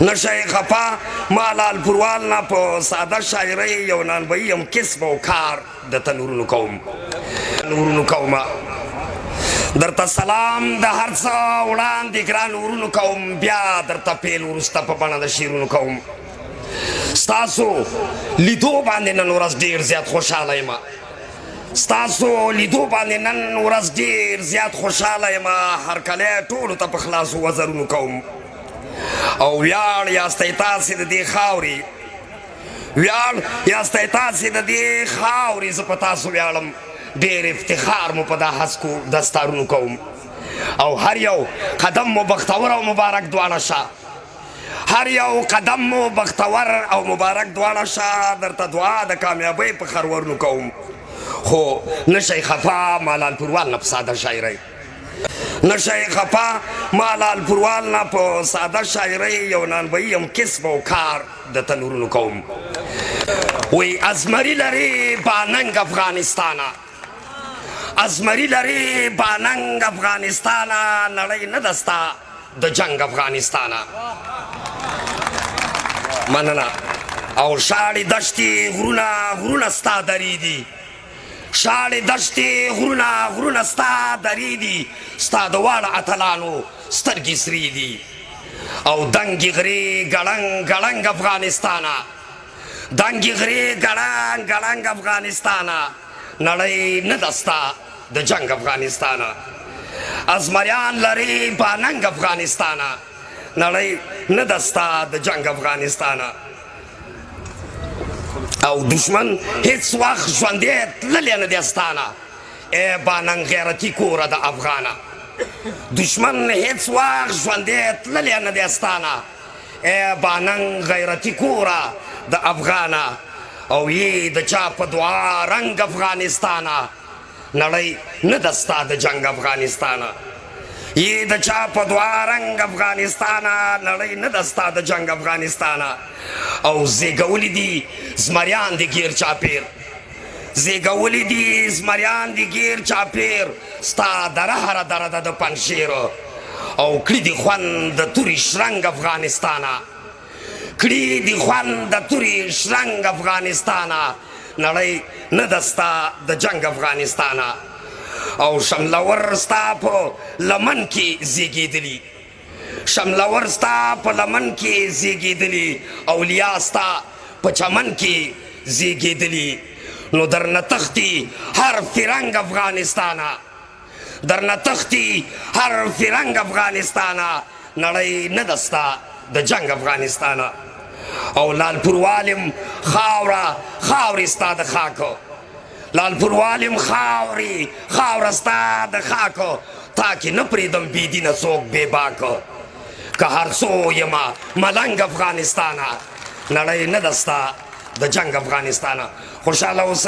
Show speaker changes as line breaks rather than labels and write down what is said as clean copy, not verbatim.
نشای خفا ما لال پروال نا په ساده شاعرۍ یو نانبهي یم کسب او کار درته نورونو کوم درته سلام د هر څه وړاندې ګران ورونو کوم بیا درته پیل وروسته په بڼه د شعرونو کوم ستاسو لیدو باندې نن ورځ ډېر زیات خوشحاله یم ستاسو لیدو باندې نن ورځ ډېر زیات خوشحاله یم هرکلی ټولو ته په خلاصو وزرونو کوم او ویاړ یاستئ تاسې د دې خاورې زه په تاسو ویاړم ډېر افتخار مو په دا هسکو دستارونو کوم او هر یو قدم مو بختور او مبارک دواړه شه درته دعا د کامیابۍ په خرورونو کوم خو نشئ خفا ما لال پروال نه په ساده شاعرۍ یو نانبهي یم کسب او کار درته نورونو کوم وی ازمري لري باننګ افغانستانه نړۍ نه ده ستا د جنګ افغانستانه مننه او شاړې دشتې غرونه ستا درې دي ستا د واړه اتلانو سترګې سرې دي او دنګې غرې ګړنګ افغانستانه نړۍ نه ده ستا د جنګ افغانستانه ازمریان لري باننګ افغانستانه نړۍ نه ده ستا د جنګ افغانستانه او دشمن هیڅ وخت ژوندی تللی نه دی ستانه ای باننګ غیرتي کوره د افغانه ای باننګ غیرتي کوره د افغانه او یې د چا په دعا رنګ افغانستانه نړۍ نه ده ستا د جنګ افغانستانه او زیږولی دي زمریان د ګیر چاپیر ستا دره هره دره ده د پنجشیر او کړي دي خوند د تورې شرنګ افغانستانه نړۍ نه ده ستا د جنګ افغانستانه او شملور ستا په لمن کې زیږېدلي اولیا ستا په چمن کې زیږېدلي نو درنه تښتي هر فرنګ افغانستانه نړۍ نه ده ستا د جنګ افغانستانه او لال پروالم خاورې ستا د خاکو خاوره ستا د خاکو تاکې نه پرېږدم بېدینه څوک بې باکو که هر څو یمه ملنګ افغانستانه نړۍ نه ده ستا د جنګ افغانستانه خوشحاله اوسئ